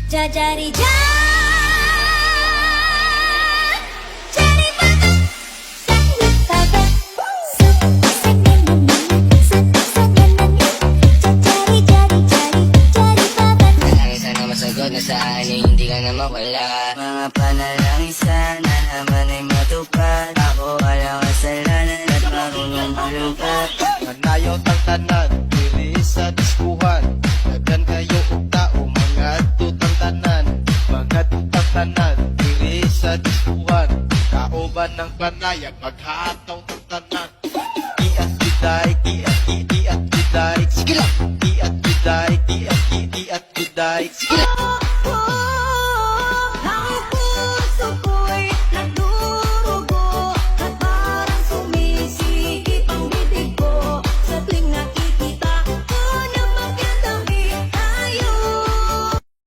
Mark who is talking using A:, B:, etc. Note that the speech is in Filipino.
A: Jajari ja, jari baba, jari baba.
B: Panalangin sana masagot na saan ay hindi ka na mawala. Mga panalangin sana naman ay matupad. Ako walang kasalanan at marunong malungkat.
C: Manayot ang tanan, diri sa diskuhan. Daghan kayo og tao, mga tutang tanan. Mga tutang tanan, diri sa diskuhan. Kauban ng panayag, maghataw ng tanan. Iat giday, iat giday, sige lang. Iat giday, iat giday, sige lang.